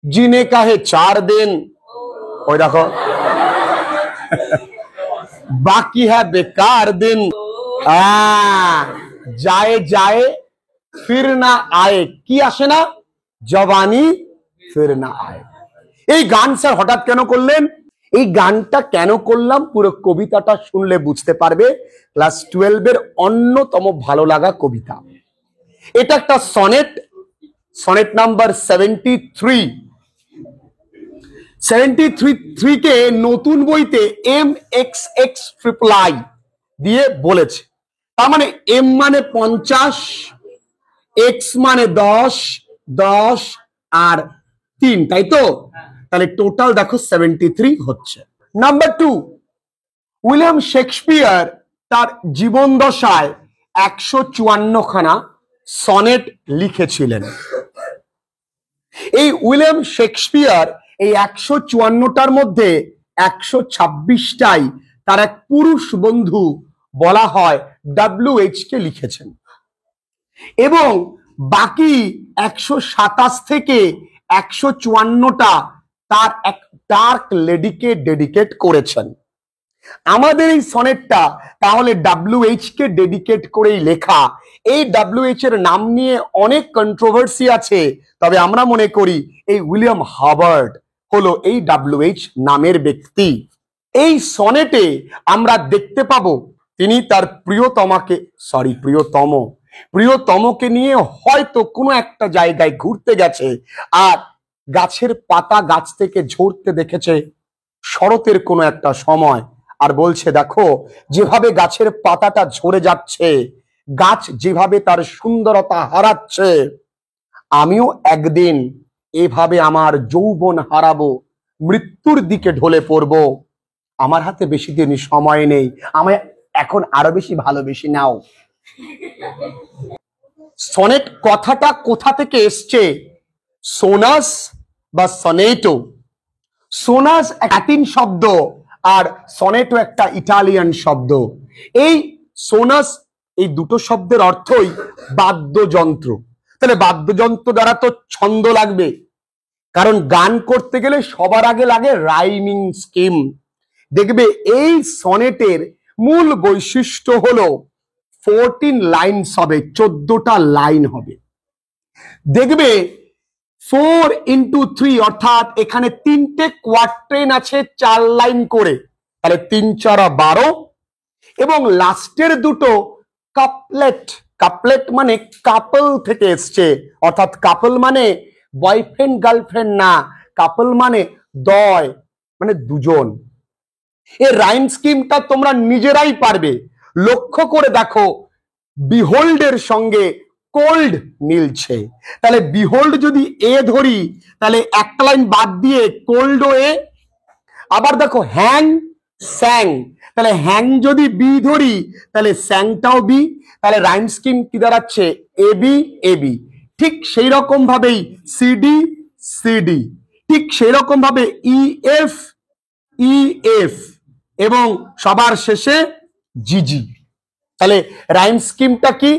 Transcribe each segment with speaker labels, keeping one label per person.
Speaker 1: जीने का है 4 दिन, ওই দেখো बाकी है बेकार दिन, जाए जाए फिर ना आए, কি আসে না? জবানি ফির না আয়। এই গান স্যার হঠাৎ কেন করলেন? এই গানটা কেন করলাম পুরো কবিতাটা শুনলে বুঝতে পারবে। ক্লাস 12 এর অন্যতম ভালো লাগা কবিতা এটা। একটা সনেট, সনেট নাম্বার 73 কে নতুন বইতে MXXIII দিয়ে বলেছে। তার মানে এম মানে 50, এক্স মানে 10, 10 আর 3, তাই তো? তাহলে টোটাল দেখো 73 হচ্ছে। নাম্বার 2, উইলিয়াম শেক্সপিয়ার তার জীবন দশায় 154 খানা সনেট লিখেছিলেন। এই উইলিয়াম শেক্সপিয়ার এই 154টার মধ্যে 126টাই তার এক পুরুষ বন্ধু বলা হয় WH কে লিখেছেন, এবং বাকি 127 থেকে 154টা তার এক ডার্ক লেডিকে ডেডিকেট করেছেন। আমাদের এই সনেটটা তাহলে WH কে ডেডিকেট করেই লেখা। এই WH এর নাম নিয়ে অনেক কন্ট্রোভার্সি আছে, তবে আমরা মনে করি এই উইলিয়াম হার্বার্ট হলো এই WH নামের ব্যক্তি। এই সনেটে আমরা দেখতে পাবো তিনি তার প্রিয়তমকে নিয়ে হয়তো কোনো একটা জায়গায় ঘুরতে গেছে, আর গাছের পাতা গাছ থেকে ঝরতে দেখেছে শরতের কোনো একটা সময়, আর বলছে দেখো যেভাবে গাছের পাতাটা ঝরে যাচ্ছে, গাছ যেভাবে তার সুন্দরতা হারাচ্ছে, আমিও একদিন এভাবে আমার যৌবন হারাবো, মৃত্যুর দিকে ঢলে পড়বো, আমার হাতে বেশি দিন সময় নেই, আমায় এখন আরো বেশি ভালোবেসে নাও। সনেট কথাটা কোথা থেকে এসছে? সোনাস বা সনেটো। সোনাস ল্যাটিন শব্দ আর সনেটো একটা ইটালিয়ান শব্দ। এই সোনাস এই দুটো শব্দের অর্থই বাদ্যযন্ত্র। তাহলে বাদ্যযন্ত্র দ্বারা তো ছন্দ লাগবে, কারণ গান করতে গেলে সবার আগে লাগে রাইমিং স্কিম। দেখবে এই সনেটের মূল বৈশিষ্ট্য হলো 14 লাইনস হবে, 14টা লাইন হবে। দেখবে 4 into 3 অর্থাৎ এখানে 3টে কোয়ার্ট্রেন আছে 4 লাইন করে, তাহলে 3 4 12, এবং লাস্টের দুটো কাপলেট। কাপলেট মানে কাপল থেকে এসছে, অর্থাৎ কাপল মানে বয়ফ্রেন্ড গার্লফ্রেন্ড না, কাপল মানে দয়, মানে দুজন। এই রাইম স্কিমটা তোমরা নিজেরাই পারবে, লক্ষ্য করে দেখো বিহোল্ডের সঙ্গে কোল্ড মিলছে। তাহলে বিহোল্ড যদি এ ধরি তাহলে একটা লাইন বাদ দিয়ে কোল্ড এ, আবার দেখো হ্যাং স্যাং, তাহলে হ্যাং যদি বি ধরি তাহলে স্যাংটাও বি, তাহলে রাইম স্কিম কি দাঁড়াচ্ছে? AB AB. ঠিক সেই রকম ভাবেই সিডি সিডি, ঠিক সেই রকম ভাবে ইএফ ইএফ, এবং সবার শেষে জিজি। তাহলে রাইম স্কিমটা কি?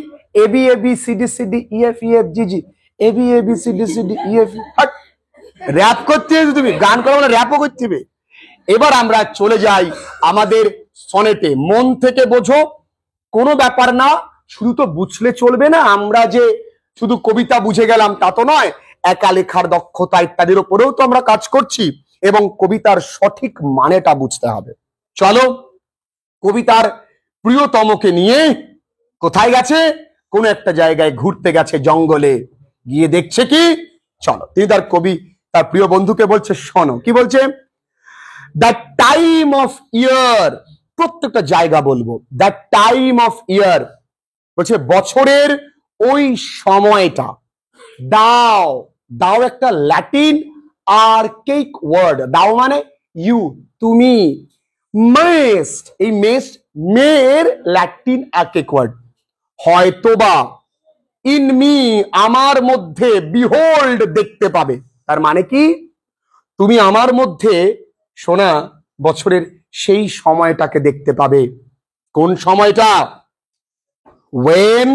Speaker 1: AB AB CD CD EF EF GG, AB AB CD CD EF. Rap করতে হবে, তুমি গান করো না র‍্যাপও করতে হবে। এবার আমরা চলে যাই আমাদের সনেটে। মন থেকে বোঝো, কোনো ব্যাপার না, শুধু তো বুঝলে চলবে না, আমরা যে শুধু কবিতা বুঝে গেলাম তা তো নয়, একা লেখার দক্ষতা ইত্যাদির উপরেও তো আমরা কাজ করছি, এবং কবিতার সঠিক মানেটা বুঝতে হবে। চলো, কবিতার প্রিয়তমকে নিয়ে কোথায় গেছে? কোন একটা জায়গায় ঘুরতে গেছে, জঙ্গলে গিয়ে দেখছে কি, চলো তিনি তার প্রিয় বন্ধুকে বলছে, শোনো কি বলছে। দ্য টাইম অফ ইয়ার, প্রত্যেকটা জায়গা বলবো, দ্য টাইম অফ ইয়ার বলছে বছরের ওই সময়টা। দাও, দাও একটা ল্যাটিন আর্কেইক ওয়ার্ড, দাও মানে ইউ, তুমি। মেস্ট, এই মেস্ট মেয়ের ল্যাটিন আর্কেইক ওয়ার্ড। হয়তোবা ইন মি, আমার মধ্যে, বিহোল্ড দেখতে পাবে, তার মানে কি? তুমি আমার মধ্যে সোনা বছরের সেই সময়টাকে দেখতে পাবে। কোন সময়টা? when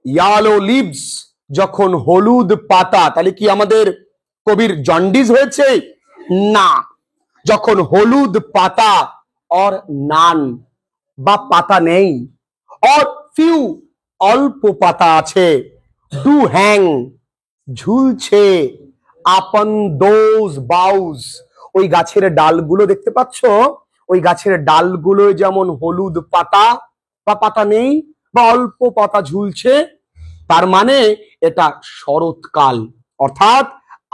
Speaker 1: yellow leaves, যখন হলুদ পাতা, তাহলে কি আমাদের কবির জন্ডিস হয়েছে? না। যখন হলুদ পাতা অর নান বা পাতা নেই, অর ফিউ অল্প পাতা আছে, ডু হ্যাং ঝুলছে, আপন দোজ বাউজ ওই গাছের ডালগুলো দেখতে পাচ্ছ, ওই গাছের ডালগুলো যেমন হলুদ পাতা বা পাতা নেই বা অল্প পাতা ঝুলছে, তার মানে এটা শরৎকাল। অর্থাৎ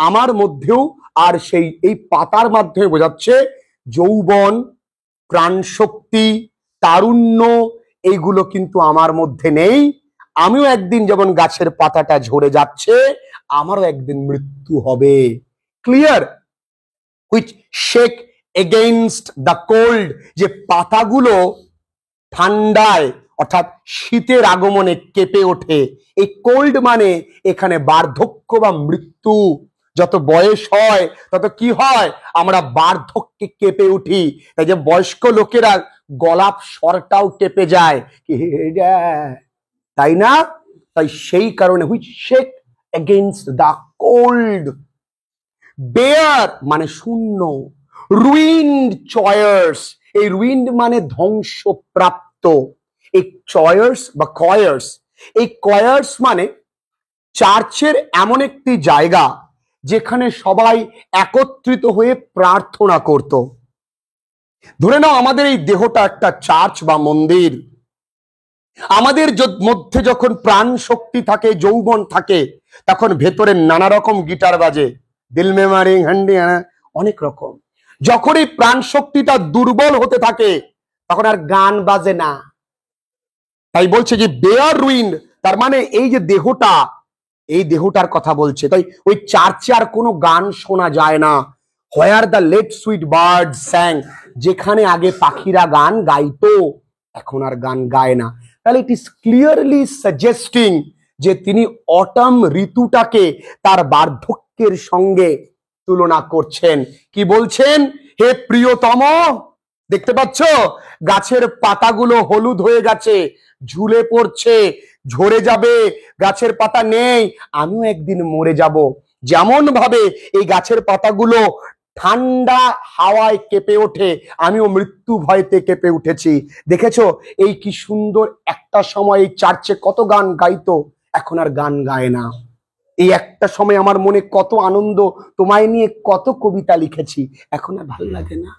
Speaker 1: আমার মধ্যেও আর সেই এই পাতার মাধ্যমে বোঝাচ্ছে যৌবন, প্রাণশক্তি, তারুণ্য, এইগুলো কিন্তু আমার মধ্যে নেই। আমিও একদিন যেমন গাছের পাতাটা ঝরে যাচ্ছে, আমারও একদিন মৃত্যু হবে। Clear? Which shake against the cold, যে পাতাগুলো ঠান্ডায় অর্থাৎ শীতের আগমনে কেঁপে ওঠে। এই কোল্ড মানে এখানে বার্ধক্য বা মৃত্যু। যত বয়স হয় তত কি হয়, আমরা বার্ধক্যে কেঁপে উঠি। তাই যে বয়স্ক লোকেরা গলাপ স্বরটাও কেঁপে যায়, তাই না? তাই সেই কারণে which shake against the cold. Bare মানে শূন্য, রুইন্ড চয়ার্স, এই রুইন্ড মানে ধ্বংসপ্রাপ্ত। এই চয়ার্স বা কয়ার্স, এই কয়ার্স মানে চার্চের এমন একটি জায়গা যেখানে সবাই একত্রিত হয়ে প্রার্থনা করত। ধরে নাও আমাদের এই দেহটা একটা চার্চ বা মন্দির। আমাদের মধ্যে যখন প্রাণ শক্তি থাকে, যৌবন থাকে, তখন ভেতরে নানা রকম গিটার বাজে, দিল মে মারিং হান্ডি, অনেক রকম। যখন এই প্রাণ শক্তিটা দুর্বল হতে থাকে তখন আর গান বাজে না। তাই বলছে যে বেয়ার রুইন্ড, তার মানে এই যে দেহটা, এই দেহটার কথা বলছে। তাই ওই চার্চে আর কোনো গান শোনা যায় না। Where the late sweet bird sang, যেখানে আগে পাখিরা গান গাইতো, এখন আর গান গায় না। তাহলে ইট ইজ ক্লিয়ারলি সাজেস্টিং যে তিনি অটাম ঋতুটাকে তার বার্ধক্যের সঙ্গে তুলনা করছেন। কি বলছেন? হে প্রিয়তম, দেখতে পাচ্ছ গাছের পাতাগুলো হলুদ হয়ে গেছে, ঝুলে পড়ছে, ঝরে যাবে, গাছের পাতা নেই, আমিও একদিন মরে যাব। যেমন ভাবে এই গাছের পাতাগুলো ঠান্ডা হাওয়ায় কেঁপে ওঠে, আমিও মৃত্যু ভয়তে কেঁপে উঠেছি। দেখেছো এই কি সুন্দর একটা সময় এই চার্চে কত গান গাইতো, এখন আর গান গায় না। এই একটা সময় আমার মনে কত আনন্দ, তোমায় নিয়ে কত কবিতা লিখেছি, এখন আর ভালো লাগে না।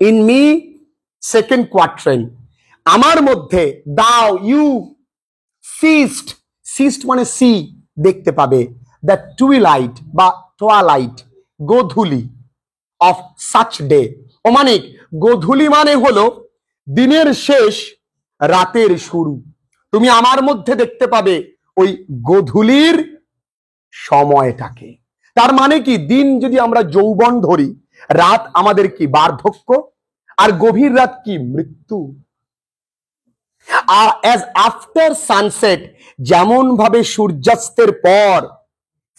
Speaker 1: ইন মি সেকেন্ড কোয়াট্রেন, আমার মধ্যে দাও ইউ সিস্ট, সিস্ট মানে সি, দেখতে পাবে, দ্য টুইলাইট বা টোয়ালাইট, গোধূলি অফ সাচ ডে। ও মানে গোধূলি মানে হলো দিনের শেষ, রাতের শুরু। তুমি আমার মধ্যে দেখতে পাবে ওই গোধূলির সময়টাকে। তার মানে কি, দিন যদি আমরা যৌবন ধরি, রাত আমাদের কি বার্ধক্য, আর গভীর রাত কি মৃত্যু। as after sunset, যেমন ভাবে সূর্যাস্তের পর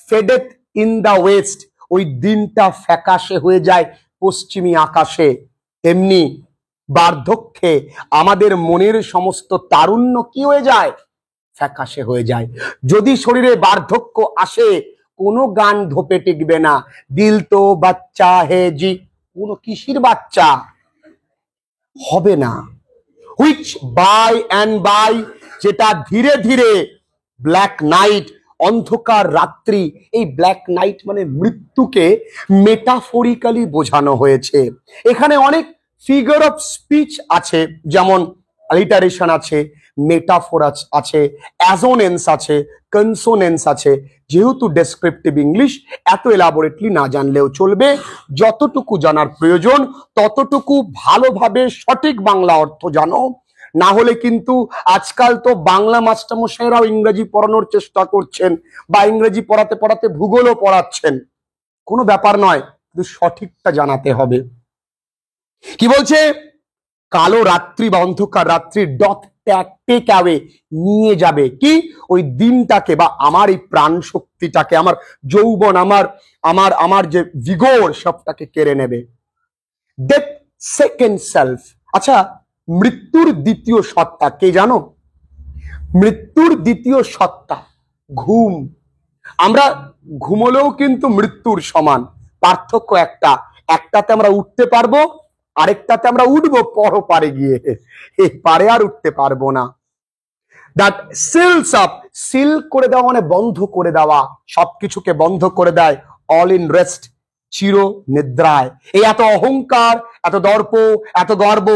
Speaker 1: ফেডেথ ইন দা ওয়েস্ট, ওই দিনটা ফ্যাকাশে হয়ে যায় পশ্চিমী আকাশে, তেমনি বার্ধক্যে আমাদের মনের সমস্ত তারুণ্য কি হয়ে যায়, ফ্যাকাশে হয়ে যায়। যদি শরীরে বার্ধক্য আসে, কোনো গান ধোপে টিকবে না। দিল তো বাচ্চা হে জি, কোনো কিসির বাচ্চা হবে না। হুইচ বাই অ্যান্ড বাই, যেটা ধীরে ধীরে ব্ল্যাক নাইট, অন্ধকার রাত্রি, এই ব্ল্যাক নাইট মানে মৃত্যুকে মেটাফরিক্যালি বোঝানো হয়েছে। এখানে অনেক ফিগার অফ স্পিচ আছে, যেমন অ্যালিটারেশন আছে, মেটাফোর আছে, অ্যাজোনেন্স আছে, কনসোনেন্স আছে। যেহেতু ডেসক্রিপটিভ ইংলিশ, এত এলাবোরেটলি না জানলেও চলবে। যতটুকু জানার প্রয়োজন ততটুকু ভালোভাবে সঠিক বাংলা অর্থ জানো, না হলে কিন্তু আজকাল তো বাংলা মাস্টারমশাইরাও ইংরেজি পড়ানোর চেষ্টা করছেন, বা ইংরেজি পড়াতে পড়াতে ভূগোলও পড়াচ্ছেন। কোনো ব্যাপার নয়, কিন্তু সঠিকটা জানাতে হবে। কি বলছে? কালো রাত্রি বা অন্ধকার রাত্রি ডথ টেক অ্যাওয়ে, নিয়ে যাবে কি, ওই দিনটাকে বা আমার এই প্রাণ শক্তিটাকে, আমার যৌবন, আমার আমার আমার যে ভিগোর, সবটাকে কেড়ে নেবে। Death second self. আচ্ছা, মৃত্যুর দ্বিতীয় সত্তা কে জানো? মৃত্যুর দ্বিতীয় সত্তা ঘুম। আমরা ঘুমোলেও কিন্তু মৃত্যুর সমান। পার্থক্য একটা, একটাতে আমরা উঠতে পারবো, আরেকটাতে আমরা উঠবো পরপারে গিয়ে, এই পারে আর উঠতে পারবো না। দ্যাট সিলস আপ, সিল করে দেওয়া মানে বন্ধ করে দেওয়া, সবকিছুকে বন্ধ করে দেয়। অল ইন রেস্ট, চির নিদ্রায়। এই এত অহংকার, এত দর্প, এত গর্ব,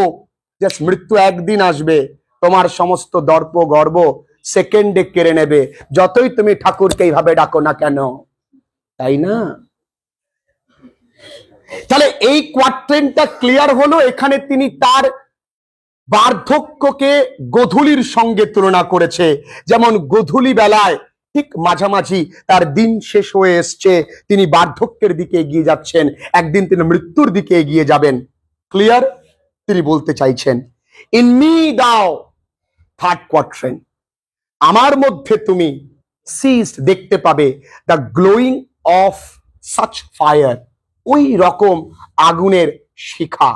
Speaker 1: জাস্ট মৃত্যু একদিন আসবে, তোমার সমস্ত দর্প গর্ব সেকেন্ডে কেড়ে নেবে, যতই তুমি ঠাকুরকে এইভাবে ডাকো না কেন, তাই না? তাহলে এই কোয়াড্রেন্টটা ক্লিয়ার হলো। এখানে তিনি তার বার্ধক্যকে গোধূলির সঙ্গে তুলনা করেছে। যেমন গোধূলি বেলায় ঠিক মাঝামাঝি তার দিন শেষ হয়ে এসছে, তিনি বার্ধক্যের দিকে এগিয়ে যাচ্ছেন, একদিন তিনি মৃত্যুর দিকে এগিয়ে যাবেন। ক্লিয়ার? তিনি বলতে চাইছেন ইন মি দাও, থার্ড কোয়াড্রেন্ট, আমার মধ্যে তুমি সিজ দেখতে পাবে the glowing of such fire, ওই রকম আগুনের শিখা।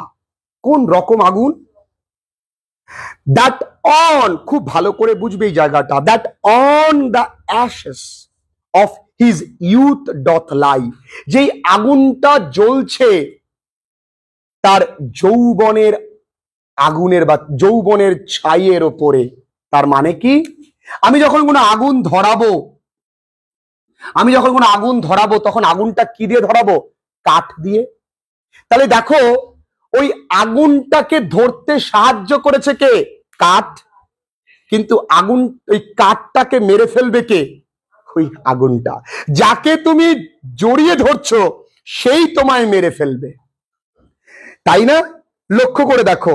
Speaker 1: কোন রকম আগুন? দ্যাট অন, খুব ভালো করে বুঝবে এই জায়গাটা, that on the ashes of his youth doth lie, যেই আগুনটা জ্বলছে তার যৌবনের আগুনের বা যৌবনের ছাইয়ের ওপরে। তার মানে কি? আমি যখন কোনো আগুন ধরাবো, তখন আগুনটা কি দিয়ে ধরাবো? কাঠ দিয়ে। তাহলে দেখো, ওই আগুনটাকে ধরতে সাহায্য করেছে কে? কাঠ। কিন্তু আগুন, ওই কাঠটাকে মেরে ফেলবে কে? ওই আগুনটা। যাকে তুমি জড়িয়ে ধরছো সেই তোমায় মেরে ফেলবে, তাই না? লক্ষ্য করে দেখো।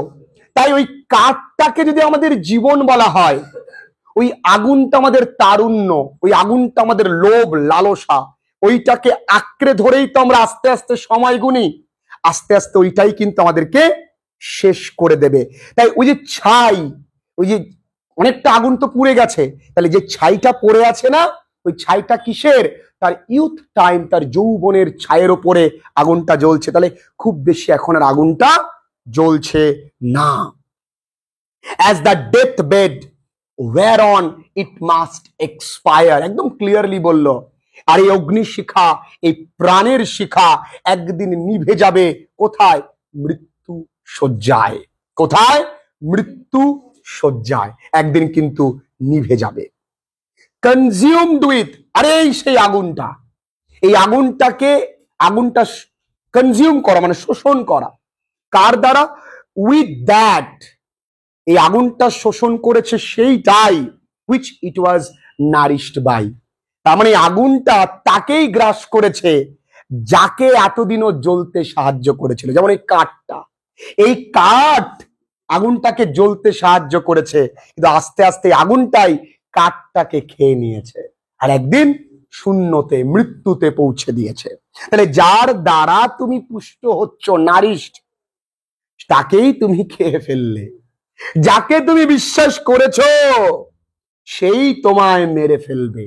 Speaker 1: তাই ওই কাঠটাকে যদি আমাদের জীবন বলা হয়, ওই আগুনটা আমাদের তারুণ্য, ওই আগুনটা আমাদের লোভ লালসা, ওইটাকে আঁকড়ে ধরেই তো আমরা আস্তে আস্তে সময় গুনি, আস্তে আস্তে ওইটাই কিন্তু আমাদেরকে শেষ করে দেবে। তাই ওই যে ছাই, ওই যে অনেকটা আগুন তো পুড়ে গেছে, তাহলে যে ছাইটা পড়ে আছে না, ওই ছাইটা কিসের? তার ইউথ টাইম, তার যৌবনের ছায়ের ওপরে আগুনটা জ্বলছে। তাহলে খুব বেশি এখন আর আগুনটা জ্বলছে না। As the death bed whereon it must expire, একদম ক্লিয়ারলি বলল। আর এই অগ্নিশিখা, এই প্রাণের শিখা একদিন নিভে যাবে। কোথায়? মৃত্যু শয্যায়। কোথায়? মৃত্যু শয্যায় একদিন কিন্তু নিভে যাবে। কনজিউমড উইথ, আরে এই সেই আগুনটা, এই আগুনটা কনজিউম করা মানে শোষণ করা। কার দ্বারা? উইথ দ্যাট, এই আগুনটা শোষণ করেছে সেইটাই, which it was nourished by, তার মানে আগুনটা তাকেই গ্রাস করেছে যাকে এতদিনও জ্বলতে সাহায্য করেছিল। যেমন এই কাঠটা, এই কাঠ আগুনটাকে জ্বলতে সাহায্য করেছে, কিন্তু আস্তে আস্তে আগুনটাই কাঠটাকে খেয়ে নিয়েছে, আর একদিন শূন্যতে, মৃত্যুতে পৌঁছে দিয়েছে। তাহলে যার দ্বারা তুমি পুষ্ট হচ্ছ, নারিষ্ট, তাকেই তুমি খেয়ে ফেললে। যাকে তুমি বিশ্বাস করেছো সেই তোমায় মেরে ফেলবে।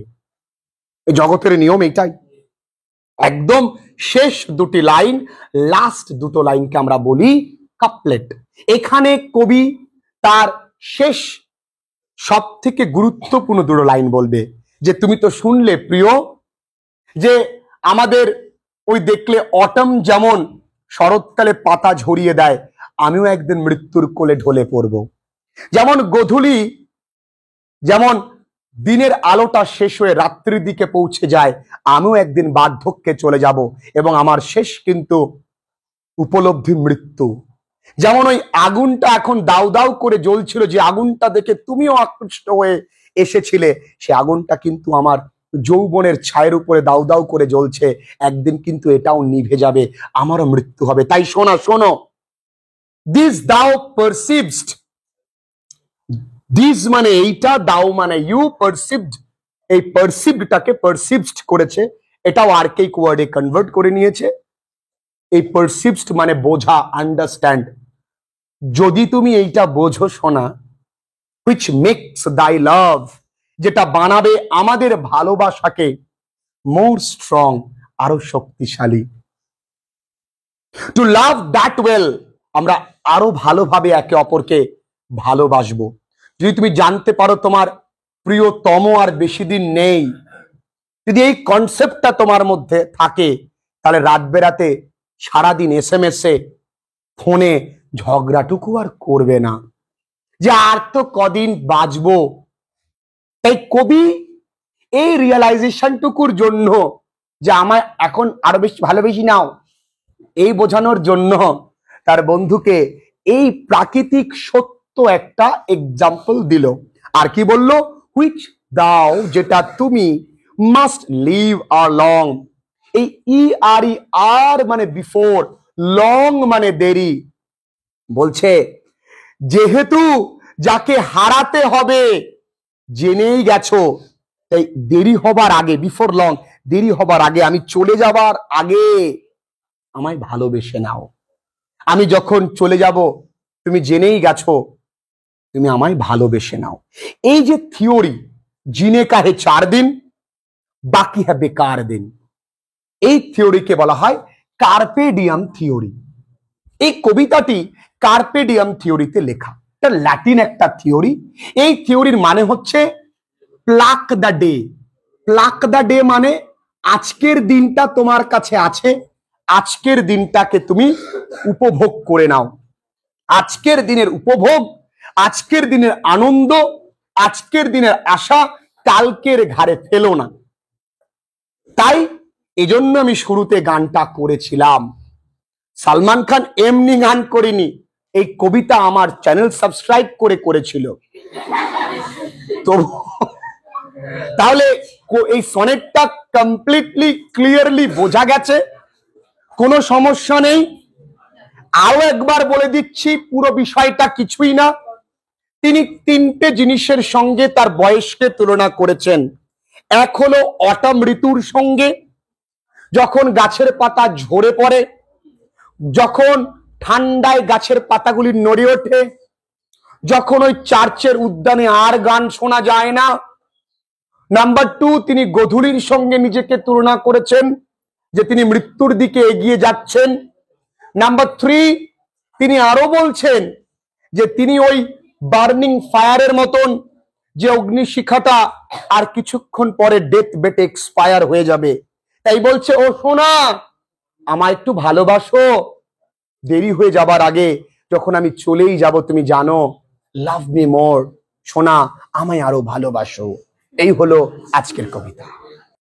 Speaker 1: এই জগতের নিয়ম এটাই। একদম শেষ দুটি লাইন, লাস্ট দুটো লাইনকে আমরা বলি কাপলেট। এখানে কবি তার শেষ সব থেকে গুরুত্বপূর্ণ দুটো লাইন বলবে, যে তুমি তো শুনলে প্রিয়, যে আমাদের ওই দেখলে অটম যেমন শরৎকালে পাতা ঝরিয়ে দেয়, আমিও একদিন মৃত্যুর কোলে ঢলে পড়ব। যেমন গোধূলি, যেমন দিনের আলোটা শেষ হয়ে রাত্রির দিকে পৌঁছে যায়, আমিও একদিন বার্ধক্যে চলে যাব এবং আমার শেষ কিন্তু উপলব্ধি মৃত্যু। যেমন ওই আগুনটা এখন দাউ দাউ করে জ্বলছিল, যে আগুনটা দেখে তুমিও আকৃষ্ট হয়ে এসেছিলে, সে আগুনটা কিন্তু আমার যৌবনের ছায়ের উপরে দাউ দাউ করে জ্বলছে, একদিন কিন্তু এটাও নিভে যাবে, আমারও মৃত্যু হবে। তাই শোনো, দিস দাও পারসিভড, দিস মানে এইটা, দাও মানে ইউ, পারসিভড, এই পারসিভডটাকে পারসিভড করেছে, এটাও আর্কেইক ওয়ার্ডে কনভার্ট করে নিয়েছে। এই পারসিভড মানে বোঝা, আন্ডারস্ট্যান্ড। যদি তুমি এইটা বোঝো শোনা, which makes thy love, যেটা বানাবে আমাদের ভালোবাসাকে more strong, আরো শক্তিশালী। to love that well, আমরা আরো ভালোভাবে একে অপরকে ভালোবাসবো। যদি তুমি জানতে পারো তোমার প্রিয়তম আর বেশি দিন নেই, যদি এই কনসেপ্টটা তোমার মধ্যে থাকে, তাহলে রাত বেরাতে সারাদিন SMS এ ফোনে ঝগড়াটুকু আর করবে না, যে আর তো কদিন বাঁচবো। তাই কবি এই রিয়েলাইজেশনটুকুর জন্য, যে আমায় এখন আরো বেশি ভালোবেসি নাও, এই বোঝানোর জন্য তার বন্ধুকে এই প্রাকৃতিক সত্য একটা এক্সাম্পল দিল। আর কি বলল? হুইচ দাও, যেটা তুমি, মাস্ট লিভ আর লং। এই আর মানে বিফোর, লং মানে দেরি। বলছে যেহেতু যাকে হারাতে হবে জেনেই গেছো, তাই দেরি হবার আগে, বিফোর লং, দেরি হবার আগে, আমি চলে যাবার আগে আমায় ভালোবেসে নাও। আমি যখন চলে যাব তুমি জেনেই গেছো, তুমি আমায় ভালোবেসে নাও। এই যে থিওরি, জিনে কা হে 4 দিন, বাকি হ্যাঁ বেকার দিন, এই থিওরিকে বলা হয় কার্পে ডিয়াম থিওরি। এই কবিতাটি কার্পে ডিয়াম থিওরিতে লেখা, এটা ল্যাটিন একটা থিওরি। এই থিওরির মানে হচ্ছে pluck the day. Pluck the day মানে আজকের দিনটা তোমার কাছে আছে, আজকের দিনটাকে তুমি উপভোগ করে নাও। আজকের দিনের উপভোগ, আজকের দিনের আনন্দ, আজকের দিনের আশা কালকের ঘাড়ে ফেলো না। তাই এজন্য আমি শুরুতে গানটা করেছিলাম। সালমান খান এমনি গান করেনি, এই কবিতা আমার চ্যানেল সাবস্ক্রাইব করে করেছিল। তো তাহলে এই সনেটটা কমপ্লিটলি ক্লিয়ারলি বোঝা গেছে, কোনো সমস্যা নেই। আরো একবার বলে দিচ্ছি, পুরো বিষয়টা কিছুই না। তিনি 3টে জিনিসের সঙ্গে তার বয়সকে তুলনা করেছেন। এক হলো অটম ঋতুর সঙ্গে, যখন গাছের পাতা ঝরে পড়ে, যখন ঠান্ডায় গাছের পাতাগুলি নড়ে ওঠে, যখন ওই চার্চের উদ্যানে আর গান শোনা যায় না। নাম্বার 2, তিনি গোধূলির সঙ্গে নিজেকে তুলনা করেছেন, যে তিনি মৃত্যুর দিকে এগিয়ে যাচ্ছেন। নাম্বার 3, তিনি আরো বলছেন যে তিনি ওই বার্নিং ফায়ারের মতন, যে অগ্নিশিখাটা আর কিছুক্ষণ পরে ডেথ বেটে এক্সপায়ার হয়ে যাবে। তাই বলছে, ও সোনা আমায় একটু ভালোবাসো, দেরি হয়ে যাবার আগে, যখন আমি চলেই যাব তুমি জানো, লাভ মি মোর, সোনা আমায় আরো ভালোবাসো। এই হলো আজকের কবিতা।